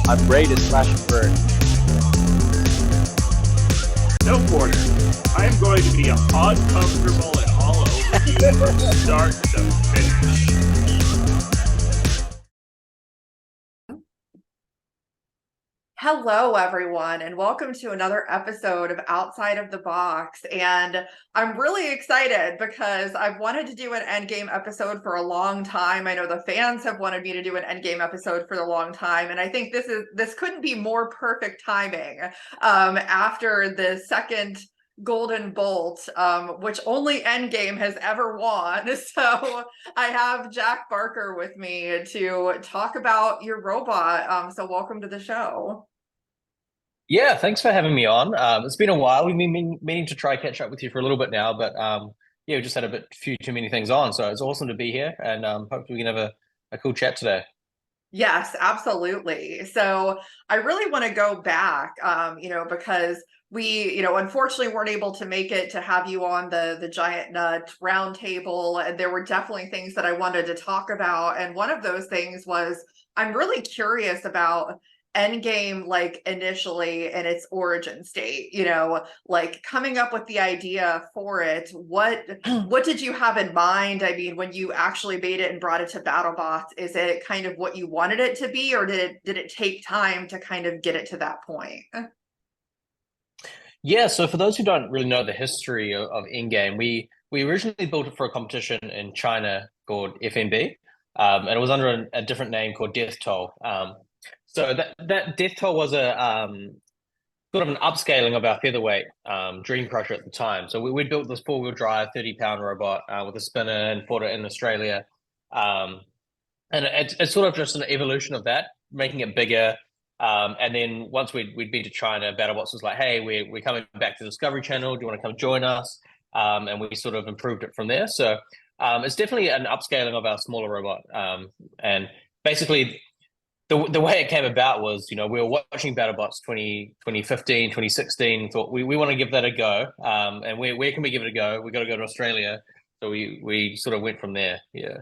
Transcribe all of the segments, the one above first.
I'm ready to slash and burn. No border. I am going to be uncomfortable and all over you from start to finish. Hello, everyone, and welcome to another episode of Outside of the Box. And I'm really excited because I've wanted to do an EndGame episode for a long time. I know the fans have wanted me to do an EndGame episode for a long time, and I think this couldn't be more perfect timing after the second Golden Bolt, which only EndGame has ever won. So I have Jack Barker with me to talk about your robot. So welcome to the show. Yeah, thanks for having me on. It's been a while. We've been meaning to try catch up with you for a little bit now, but yeah, we just had few too many things on. So it's awesome to be here, and hopefully we can have a cool chat today. Yes, absolutely. So I really want to go back, because we, unfortunately weren't able to make it to have you on the Giant Nut roundtable, and there were definitely things that I wanted to talk about. And one of those things was I'm really curious about Endgame, like initially in its origin state, like coming up with the idea for it. What did you have in mind? I mean, when you actually made it and brought it to BattleBots, is it kind of what you wanted it to be, or did it take time to kind of get it to that point? Yeah, so for those who don't really know the history of EndGame, we originally built it for a competition in China called FNB, and it was under a different name called Death Toll. So that Death Toll was a sort of an upscaling of our featherweight Dream Crusher at the time. So we built this 4-wheel drive 30-pound robot with a spinner and fought it in Australia. And it's sort of just an evolution of that, making it bigger. And then once we'd been to China, BattleBots was like, hey, we're coming back to the Discovery Channel. Do you want to come join us? And we sort of improved it from there. So it's definitely an upscaling of our smaller robot. And basically, the way it came about was, we were watching BattleBots 2015, 2016, thought we want to give that a go. And where can we give it a go? We got to go to Australia. So we sort of went from there. Yeah.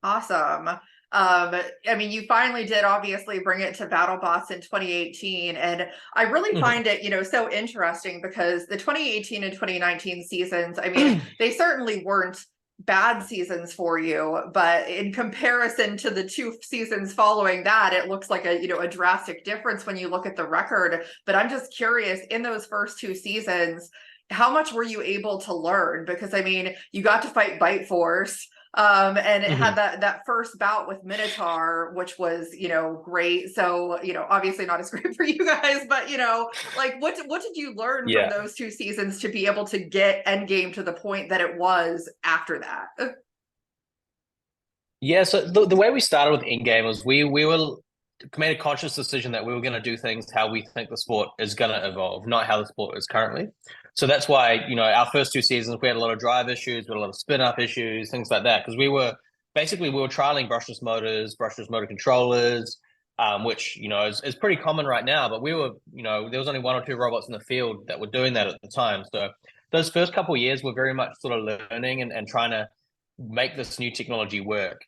Awesome. I mean, you finally did obviously bring it to BattleBots in 2018, and I really find it, so interesting because the 2018 and 2019 seasons, I mean, they certainly weren't bad seasons for you, but in comparison to the two seasons following that, it looks like a drastic difference when you look at the record. But I'm just curious, in those first two seasons, how much were you able to learn? Because I mean, you got to fight Bite Force, and it had that first bout with Minotaur, which was great. So obviously not as great for you guys, but like what did you learn from those two seasons to be able to get Endgame to the point that it was after that? Yeah, so the way we started with EndGame was we made a conscious decision that we were going to do things how we think the sport is going to evolve, not how the sport is currently. So that's why, our first two seasons, we had a lot of drive issues, we had a lot of spin up issues, things like that, because we were trialing brushless motors, brushless motor controllers, which, is pretty common right now. But we were, there was only one or two robots in the field that were doing that at the time. So those first couple of years were very much sort of learning and trying to make this new technology work.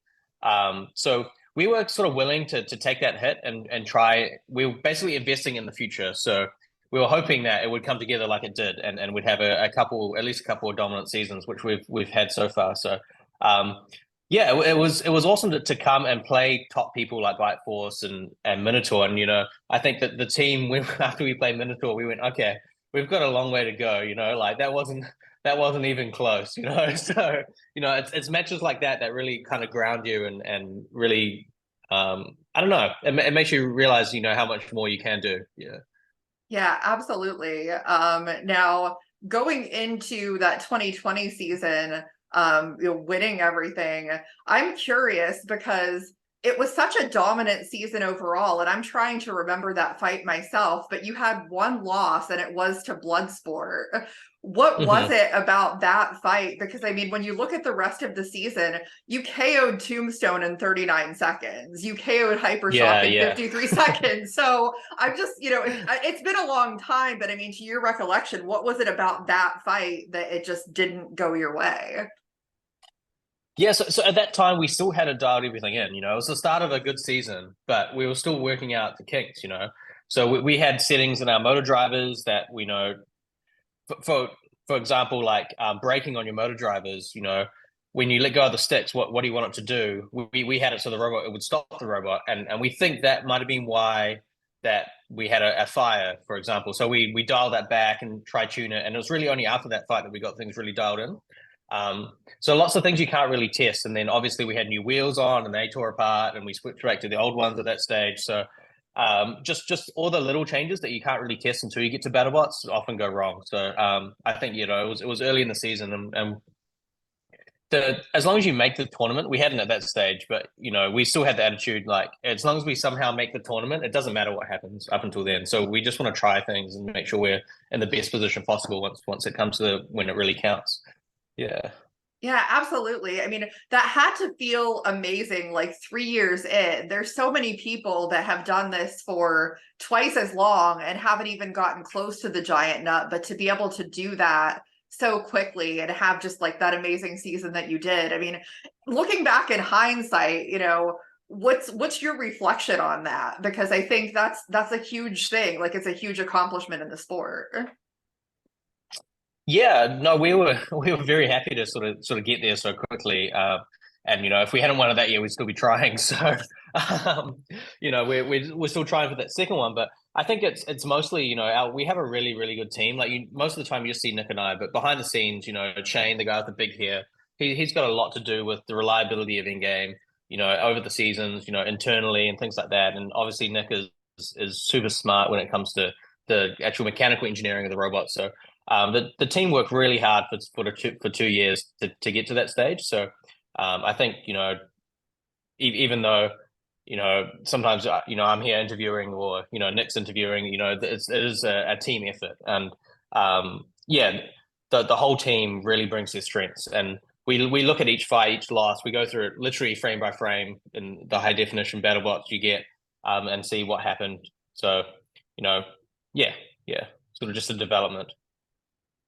So we were sort of willing to take that hit and try. We were basically investing in the future. So we were hoping that it would come together like it did, and we'd have at least a couple of dominant seasons, which we've had so far. So yeah, it was awesome to come and play top people like Bite Force and Minotaur. And I think that the team, after we played Minotaur, we went, okay, we've got a long way to go. Like that wasn't even close. So it's matches like that really kind of ground you and really I don't know, it makes you realize how much more you can do. Yeah, absolutely. Now going into that 2020 season, winning everything, I'm curious because it was such a dominant season overall, and I'm trying to remember that fight myself, but you had one loss and it was to Bloodsport. What was it about that fight? Because I mean, when you look at the rest of the season, you KO'd Tombstone in 39 seconds. You KO'd Hypershock in 53 seconds. So I'm just, it's been a long time, but I mean, to your recollection, what was it about that fight that it just didn't go your way? Yeah, so at that time we still hadn't dialed everything in. It was the start of a good season, but we were still working out the kinks. So we had settings in our motor drivers that we know for for example, like braking on your motor drivers. When you let go of the sticks, what do you want it to do? We had it so the robot, it would stop the robot, and we think that might have been why that we had a fire, for example. So we dialed that back and tried tune it, and it was really only after that fight that we got things really dialed in. So lots of things you can't really test, and then obviously we had new wheels on, and they tore apart, and we switched back to the old ones at that stage. So just all the little changes that you can't really test until you get to BattleBots often go wrong. So I think it was early in the season, and as long as you make the tournament, we hadn't at that stage, but we still had the attitude like as long as we somehow make the tournament, it doesn't matter what happens up until then. So we just want to try things and make sure we're in the best position possible once it comes to when it really counts. Yeah. Yeah, absolutely. I mean, that had to feel amazing, like 3 years in. There's so many people that have done this for twice as long and haven't even gotten close to the giant nut, but to be able to do that so quickly and have just like that amazing season that you did. I mean, looking back in hindsight, what's your reflection on that? Because I think that's a huge thing. Like it's a huge accomplishment in the sport. Yeah, no, we were very happy to sort of get there so quickly. And if we hadn't won it that year, we'd still be trying. So, um, we're still trying for that second one. But I think it's mostly we have a really really good team. Like most of the time you just see Nick and I, but behind the scenes, Shane, the guy with the big hair, he's got a lot to do with the reliability of EndGame. Over the seasons, internally and things like that. And obviously Nick is super smart when it comes to the actual mechanical engineering of the robot. So the team worked really hard for 2 years to get to that stage. So I think even though sometimes I'm here interviewing or Nick's interviewing, it is a team effort, and yeah, the whole team really brings their strengths, and we look at each fight, each loss, we go through it literally frame by frame in the high definition BattleBots you get, and see what happened. So yeah, yeah, sort of just a development.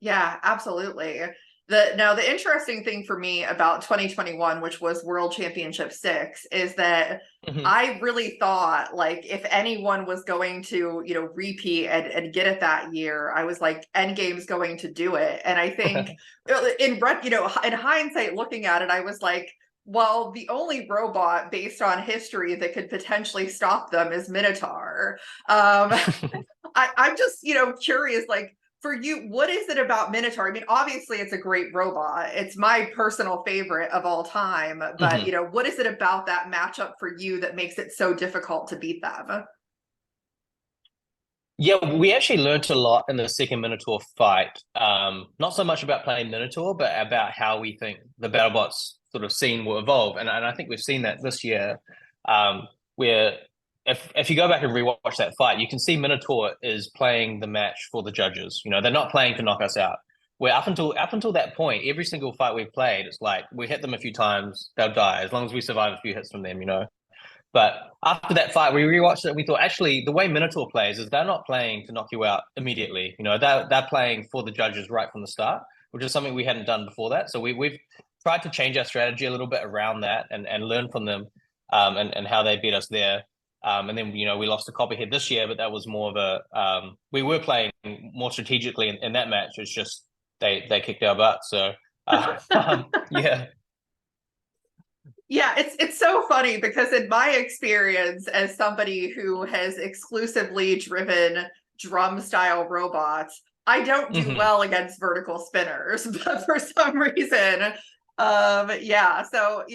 Yeah, absolutely. The interesting thing for me about 2021, which was World Championship 6, is that Mhm. I really thought like if anyone was going to, repeat and get it that year, I was like, Endgame's going to do it. And I think in hindsight, looking at it, I was like, well, the only robot based on history that could potentially stop them is Minotaur. I'm just, curious, like for you, what is it about Minotaur? I mean, obviously it's a great robot. It's my personal favorite of all time, but Mhm. what is it about that matchup for you that makes it so difficult to beat them? Yeah, we actually learned a lot in the second Minotaur fight. Not so much about playing Minotaur, but about how we think the BattleBots sort of scene will evolve. And I think we've seen that this year, where if you go back and rewatch that fight, you can see Minotaur is playing the match for the judges. They're not playing to knock us out. Where up until that point, every single fight we've played, it's like we hit them a few times, they'll die as long as we survive a few hits from them. But after that fight, we rewatched it. And we thought actually the way Minotaur plays is they're not playing to knock you out immediately. They're playing for the judges right from the start, which is something we hadn't done before that. So we've tried to change our strategy a little bit around that and learn from them, and how they beat us there. And then we lost to Copperhead this year, but that was more of we were playing more strategically in that match. It's just they kicked our butt. So yeah. Yeah, it's so funny because in my experience as somebody who has exclusively driven drum style robots, I don't do Mhm. well against vertical spinners, but for some reason, yeah, so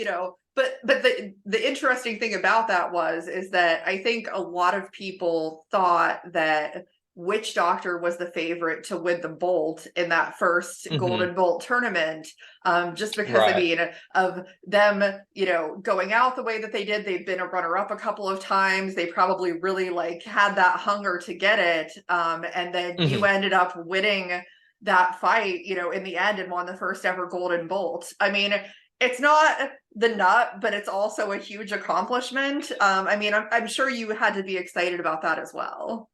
but the interesting thing about that is that I think a lot of people thought that Witch Doctor was the favorite to win the Bolt in that first Mhm. Golden Bolt tournament, just because I Right. mean of them, going out the way that they did. They've been a runner-up a couple of times. They probably really like had that hunger to get it. And then you Mhm. ended up winning that fight, in the end and won the first ever Golden Bolt. I mean, it's not the nut, but it's also a huge accomplishment. I mean, I'm sure you had to be excited about that as well.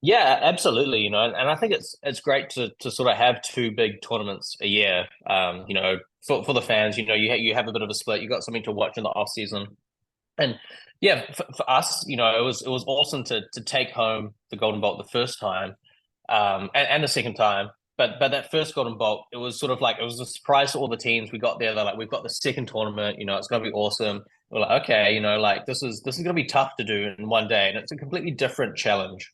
Yeah, absolutely. And I think it's great to sort of have two big tournaments a year. For the fans, you have a bit of a split. You got something to watch in the off season, and yeah, for us, it was awesome to take home the Golden Bolt the first time, and the second time. But that first Golden Bolt, it was sort of like it was a surprise to all the teams. We got there, they're like, we've got the second tournament. It's going to be awesome. We're like, okay, like this is going to be tough to do in one day, and it's a completely different challenge.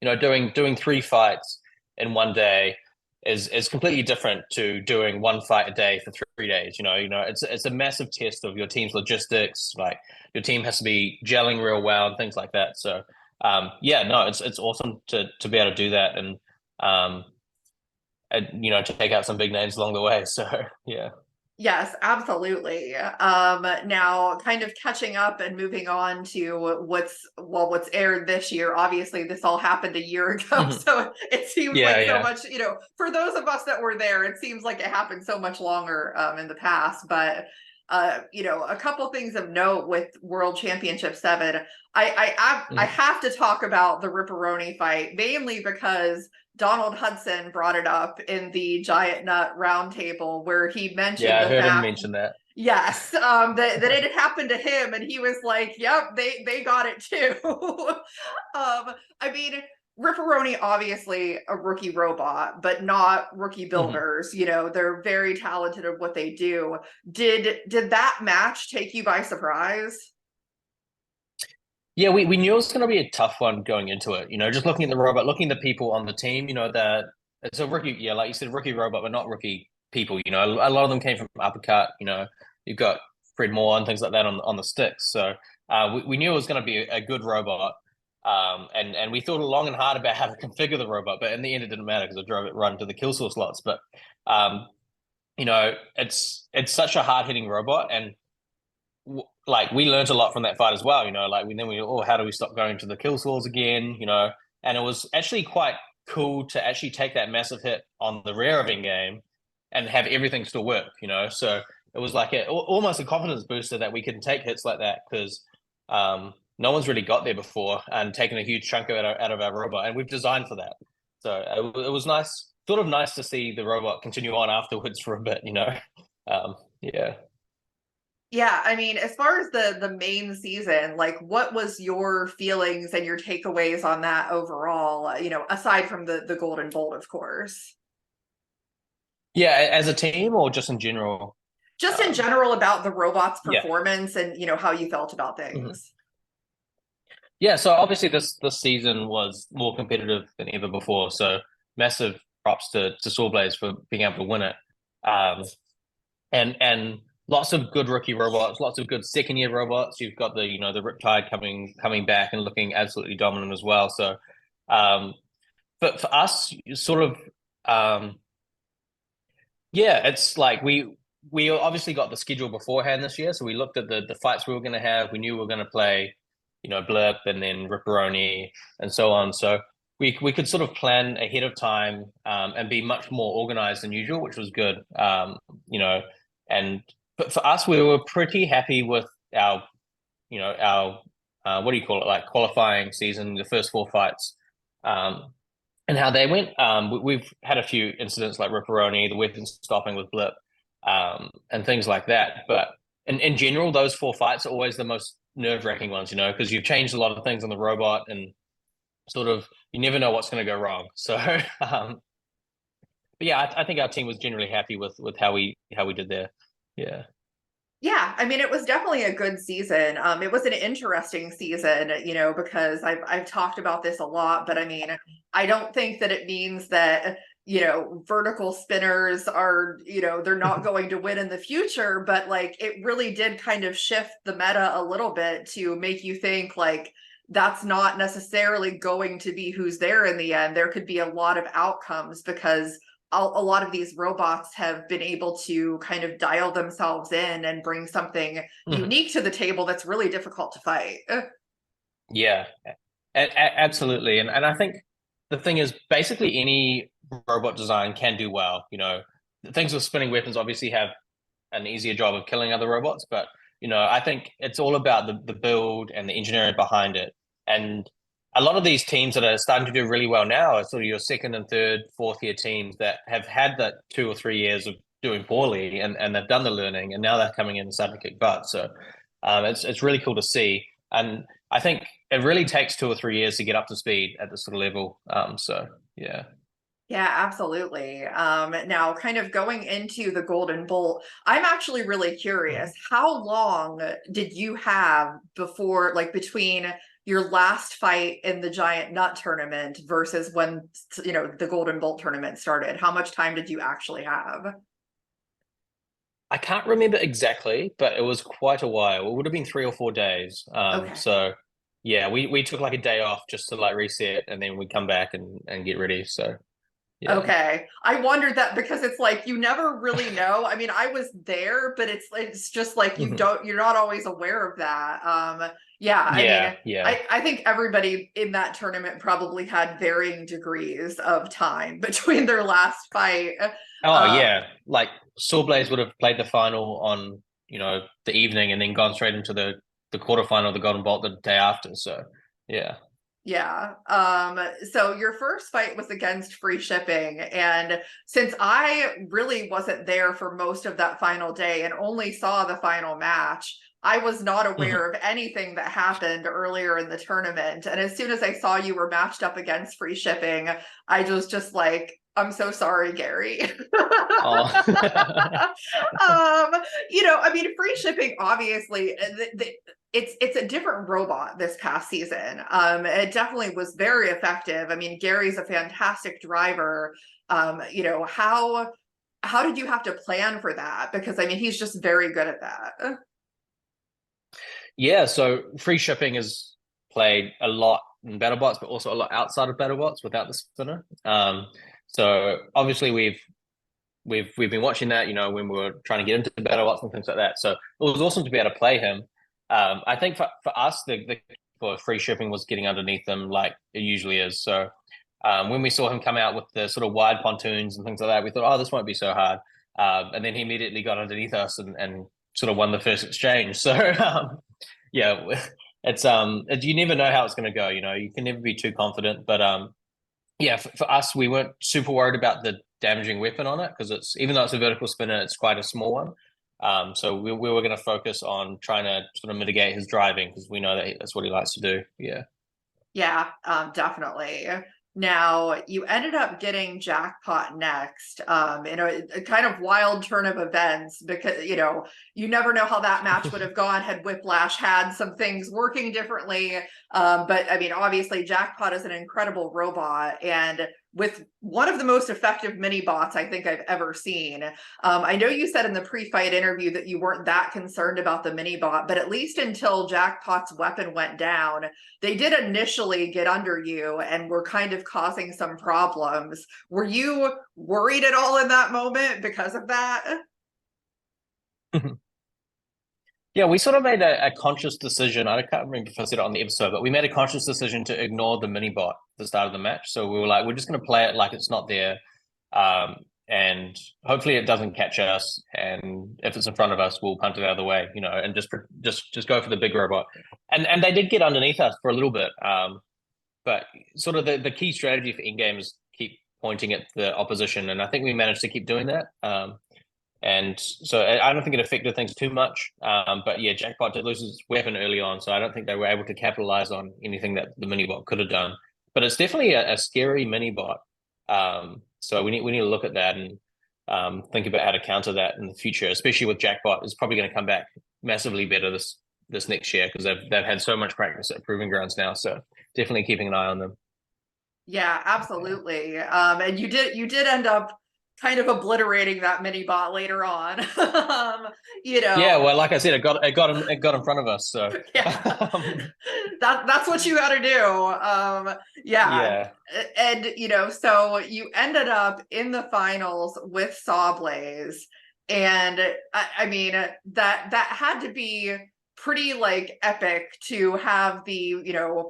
Doing three fights in one day is completely different to doing one fight a day for 3 days. It's a massive test of your team's logistics. Like your team has to be gelling real well and things like that. So yeah, no, it's awesome to be able to do that um to take out some big names along the way. So yeah. Yes, absolutely. Now kind of catching up and moving on to what's aired this year. Obviously, this all happened a year ago, so it seems Yeah, like so yeah. much, for those of us that were there, it seems like it happened so much longer in the past. But a couple things of note with World Championship 7. I have to talk about the Ripperoni fight, mainly because Donald Hudson brought it up in the Giant Nut Roundtable, where he mentioned Yeah, I the heard him fact, mention that. yes, that it had happened to him, and he was like, "Yep, they got it too." I mean, Ripperoni obviously a rookie robot, but not rookie builders. They're very talented at what they do. Did that match take you by surprise? Yeah, we knew it was going to be a tough one going into it. Just looking at the robot, looking at the people on the team. That it's a rookie. Yeah, like you said, rookie robot, but not rookie people. A lot of them came from Uppercut. You've got Fred Moore and things like that on the sticks. So we knew it was going to be a good robot. And we thought long and hard about how to configure the robot, but in the end, it didn't matter because it drove it right into the kill source slots. But it's such a hard hitting robot, and like we learned a lot from that fight as well. Like how do we stop going to the kill source again? And it was actually quite cool to actually take that massive hit on the rear of EndGame and have everything still work. So it was like almost a confidence booster that we can take hits like that because no one's really got there before and taken a huge chunk out of our robot, and we've designed for that. So it was nice, sort of nice to see the robot continue on afterwards for a bit. Yeah. Yeah, I mean, as far as the main season, like what was your feelings and your takeaways on that overall, aside from the Golden Bolt, of course. Yeah, as a team or just in general? Just in general about the robot's Yeah. performance and how you felt about Mhm. things. Yeah, so obviously this season was more competitive than ever before. So massive props to Sawblaze for being able to win it. Um, and lots of good rookie robots, lots of good second year robots. You've got the Riptide coming back and looking absolutely dominant as well. So but for us, sort of yeah, it's like we obviously got the schedule beforehand this year, so we looked at the fights we were going to have. We knew we were going to play, Blip and then Ripperoni and so on. So we could sort of plan ahead of time and be much more organized than usual, which was good. And but for us, we were pretty happy with our what do you call it, like qualifying season, the first four fights. And how they went. We've had a few incidents like Ripperoni, the weapon stopping with Blip, and things like that. But in general, those four fights are always the most nerve-wracking ones, because you've changed a lot of things on the robot and sort of you never know what's going to go wrong. So, but yeah, I think our team was generally happy with how we did there. Yeah. Yeah, I mean, it was definitely a good season. It was an interesting season, because I've talked about this a lot, but I mean, I don't think that it means that, vertical spinners are, they're not going to win in the future, but like it really did kind of shift the meta a little bit to make you think like that's not necessarily going to be who's there in the end. There could be a lot of outcomes because a lot of these robots have been able to kind of dial themselves in and bring something unique to the table that's really difficult to fight. Yeah, absolutely. And I think the thing is basically any robot design can do well. Things with spinning weapons obviously have an easier job of killing other robots, but I think it's all about the build and the engineering behind it. And a lot of these teams that are starting to do really well now are sort of your second and third, fourth year teams that have had that 2 or 3 years of doing poorly, and they've done the learning, and now they're coming in and starting to kick butt. So it's really cool to see. And I think it really takes 2 or 3 years to get up to speed at this sort of level. So yeah. Yeah, absolutely. Now, kind of going into the Golden Bolt, I'm actually really curious. How long did you have before, like between your last fight in the Giant Nut tournament versus when, the Golden Bolt tournament started? How much time did you actually have? I can't remember exactly, but it was quite a while. It would have been 3 or 4 days. Okay. So yeah, we took like a day off just to like reset, and then we come back and get ready. So yeah. Okay. I wondered that because it's like you never really know. I mean, I was there, but it's just like Mhm. you're not always aware of that. Yeah, I mean, Yeah. I think everybody in that tournament probably had varying degrees of time between their last fight. Oh Uh yeah. Like Sawblaze would have played the final on, the evening and then gone straight into the quarterfinal, the Golden Bolt the day after. So yeah. Yeah. So your first fight was against Free Shipping. And since I really wasn't there for most of that final day and only saw the final match, I was not aware of anything that happened earlier in the tournament. And as soon as I saw you were matched up against Free Shipping, I was just like, I'm so sorry, Gary. Oh. I mean, Free Shipping, obviously, it's a different robot this past season. It definitely was very effective. I mean, Gary's a fantastic driver. How did you have to plan for that? Because I mean, he's just very good at that. Yeah, so free shipping is played a lot in BattleBots, but also a lot outside of BattleBots without the spinner. So obviously we've been watching that, when we were trying to get into BattleBots and things like that. So it was awesome to be able to play him. I think for us, the for free shipping was getting underneath them like it usually is. So when we saw him come out with the sort of wide pontoons and things like that, we thought, oh, this won't be so hard. And then he immediately got underneath us and sort of won the first exchange. So yeah, you never know how it's going to go. You can never be too confident. But yeah, for us, we weren't super worried about the damaging weapon on it because even though it's a vertical spinner, it's quite a small one. So we were going to focus on trying to sort of mitigate his driving because we know that that's what he likes to do. Yeah. Yeah, definitely. Now, you ended up getting Jackpot next, a kind of wild turn of events because, you never know how that match would have gone had Whiplash had some things working differently. But I mean, obviously, Jackpot is an incredible robot and with one of the most effective mini bots I think I've ever seen. I know you said in the pre-fight interview that you weren't that concerned about the mini bot, but at least until Jackpot's weapon went down, they did initially get under you and were kind of causing some problems. Were you worried at all in that moment because of that? Yeah, we sort of made a conscious decision. I can't remember if I said it on the episode, but we made a conscious decision to ignore the mini bot at the start of the match. So we were like, we're just going to play it like it's not there. And hopefully it doesn't catch us. And if it's in front of us, we'll punt it out of the way, and just go for the big robot. And they did get underneath us for a little bit. But sort of the key strategy for EndGame is keep pointing at the opposition. And I think we managed to keep doing that. And so I don't think it affected things too much. But yeah, Jackpot did lose his weapon early on, so I don't think they were able to capitalize on anything that the mini bot could have done. But it's definitely a scary mini bot. So we need to look at that and think about how to counter that in the future, especially with Jackpot is probably going to come back massively better this next year because they've had so much practice at Proving Grounds now. So definitely keeping an eye on them. Yeah, absolutely. And you did end up kind of obliterating that mini bot later on. Yeah, well, like I said, it got in front of us. So yeah, that's what you got to do. Yeah, yeah. and so you ended up in the finals with Sawblaze, and I mean that had to be pretty like epic to have the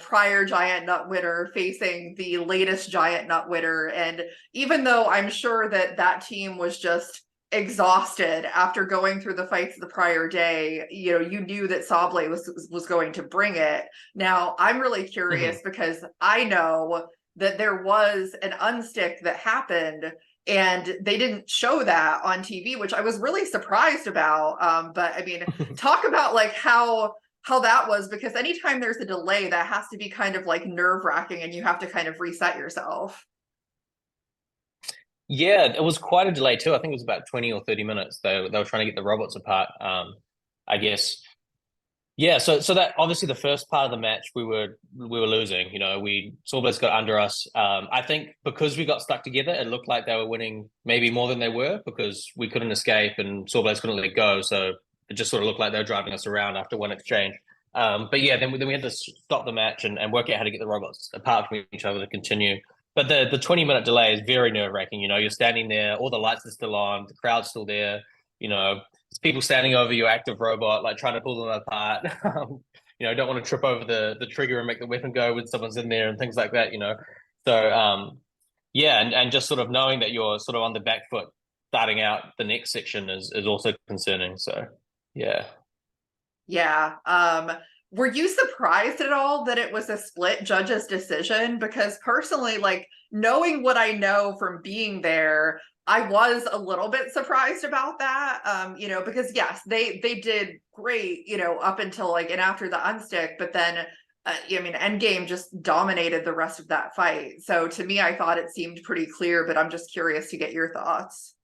prior Giant Nut winner facing the latest Giant Nut winner. And even though I'm sure that team was just exhausted after going through the fights the prior day, you know, you knew that Sawblaze was going to bring it. Now, I'm really curious because I know that there was an unstick that happened and they didn't show that on TV, which I was really surprised about. But I mean, talk about like how that was, because anytime there's a delay, that has to be kind of like nerve-wracking and you have to kind of reset yourself. Yeah, it was quite a delay too. I think it was about 20 or 30 minutes. They were trying to get the robots apart. I guess. Yeah, so that obviously the first part of the match we were losing. You know, Sawblaze got under us. I think because we got stuck together, it looked like they were winning maybe more than they were because we couldn't escape and Sawblaze couldn't let go. So it just sort of looked like they were driving us around after one exchange. But yeah, then we had to stop the match and work out how to get the robots apart from each other to continue. But the 20-minute delay is very nerve-wracking. You know, you're standing there, all the lights are still on, the crowd's still there. You know, there's people standing over your active robot, like trying to pull them apart. You know, don't want to trip over the trigger and make the weapon go when someone's in there and things like that. You know, so yeah, and just sort of knowing that you're sort of on the back foot starting out the next section is also concerning. So yeah. Yeah. Were you surprised at all that it was a split judges decision? Because personally, like knowing what I know from being there, I was a little bit surprised about that. You know, because yes, they did great, you know, up until like and after the unstick, but then I mean, EndGame just dominated the rest of that fight. So to me, I thought it seemed pretty clear, but I'm just curious to get your thoughts.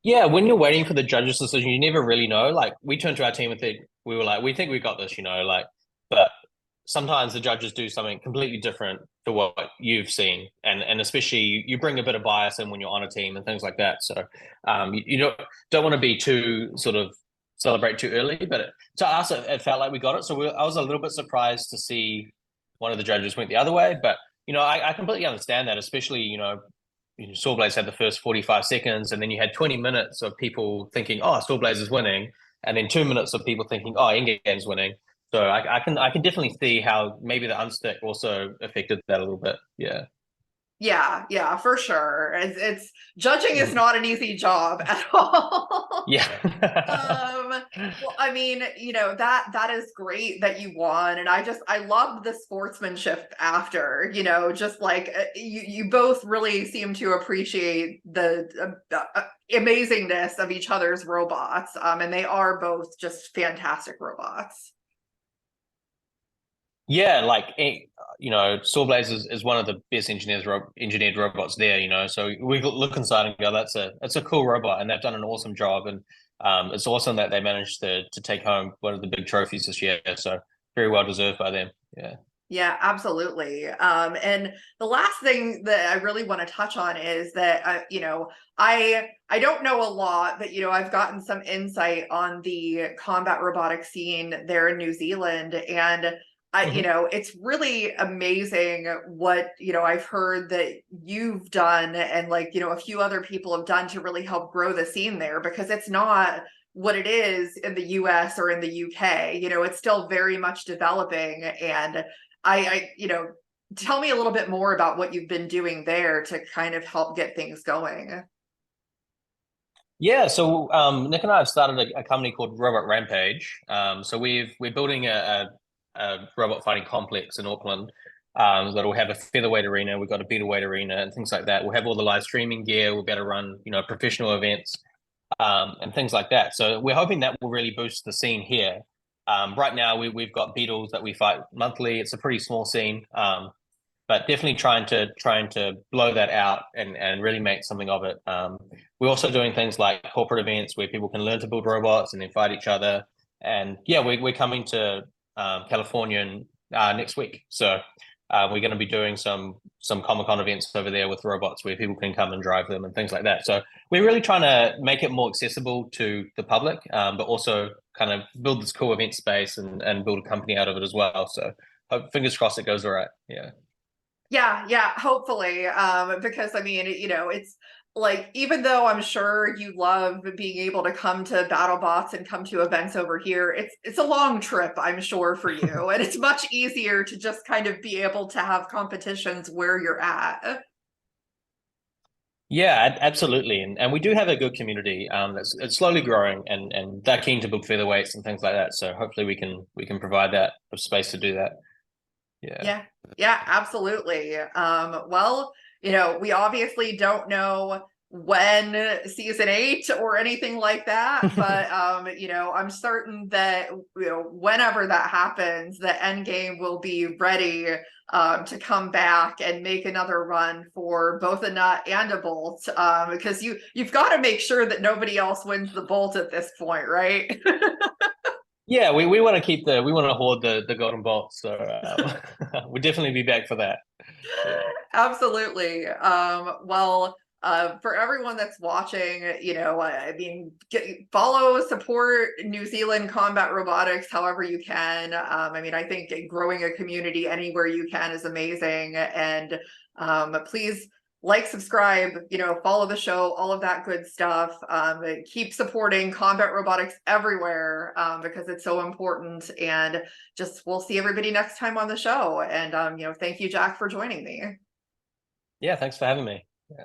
Yeah, when you're waiting for the judges' decision, you never really know. Like we turned to our team and we were like, we think we got this, you know, like, but sometimes the judges do something completely different to what you've seen, and especially you bring a bit of bias in when you're on a team and things like that. So you don't want to be too sort of celebrate too early, but to us it felt like we got it. So I was a little bit surprised to see one of the judges went the other way, but you know I completely understand that, especially Sawblaze had the first 45 seconds, and then you had 20 minutes of people thinking, "Oh, Sawblaze is winning," and then 2 minutes of people thinking, "Oh, EndGame's winning." So I can definitely see how maybe the unstick also affected that a little bit. Yeah. Yeah, for sure. It's judging is not an easy job at all. Yeah. Well, I mean, you know, that is great that you won, and I loved the sportsmanship after, you know, just like you both really seem to appreciate the amazingness of each other's robots, and they are both just fantastic robots. Yeah, like Sawblaze is one of the best engineered robots there. You know, so we look inside and go, that's a cool robot, and they've done an awesome job, and it's awesome that they managed to take home one of the big trophies this year. So very well deserved by them. Yeah. Yeah, absolutely. And the last thing that I really want to touch on is that, you know, I don't know a lot, but, you know, I've gotten some insight on the combat robotics scene there in New Zealand. And you know, it's really amazing what, you know, I've heard that you've done and like, you know, a few other people have done to really help grow the scene there, because it's not what it is in the US or in the UK. You know, it's still very much developing. And you know, tell me a little bit more about what you've been doing there to kind of help get things going. Yeah, so Nick and I have started a company called Robot Rampage. So we're building a robot fighting complex in Auckland that'll have a featherweight arena. We've got a betterweight arena and things like that. We'll have all the live streaming gear. We'll be able to run, you know, professional events and things like that. So we're hoping that will really boost the scene here. Right now, we've got beetles that we fight monthly. It's a pretty small scene, but definitely trying to blow that out and really make something of it. We're also doing things like corporate events where people can learn to build robots and then fight each other. And yeah, we're coming to California next week. So we're going to be doing some Comic-Con events over there with robots where people can come and drive them and things like that. So we're really trying to make it more accessible to the public, but also kind of build this cool event space and build a company out of it as well. So fingers crossed it goes all right. Yeah. Yeah, hopefully. Because I mean, you know, it's like, even though I'm sure you love being able to come to BattleBots and come to events over here, it's a long trip, I'm sure, for you. And it's much easier to just kind of be able to have competitions where you're at. Yeah, absolutely, and we do have a good community. That's it's slowly growing, and they're keen to book featherweights and things like that. So hopefully we can provide that space to do that. Yeah. Yeah, yeah, absolutely. Well, we obviously don't know when season 8 or anything like that, but I'm certain that whenever that happens, the Endgame will be ready to come back and make another run for both a nut and a bolt, because you've got to make sure that nobody else wins the bolt at this point, right? Yeah, we want to keep we want to hoard the golden bolt, so we'll definitely be back for that. Yeah. Absolutely. Well, for everyone that's watching, I mean, follow, support New Zealand combat robotics however you can. I mean, I think growing a community anywhere you can is amazing. And please like, subscribe, follow the show, all of that good stuff. Keep supporting combat robotics everywhere, because it's so important. And we'll see everybody next time on the show. And thank you, Jack, for joining me. Yeah, thanks for having me. Yeah.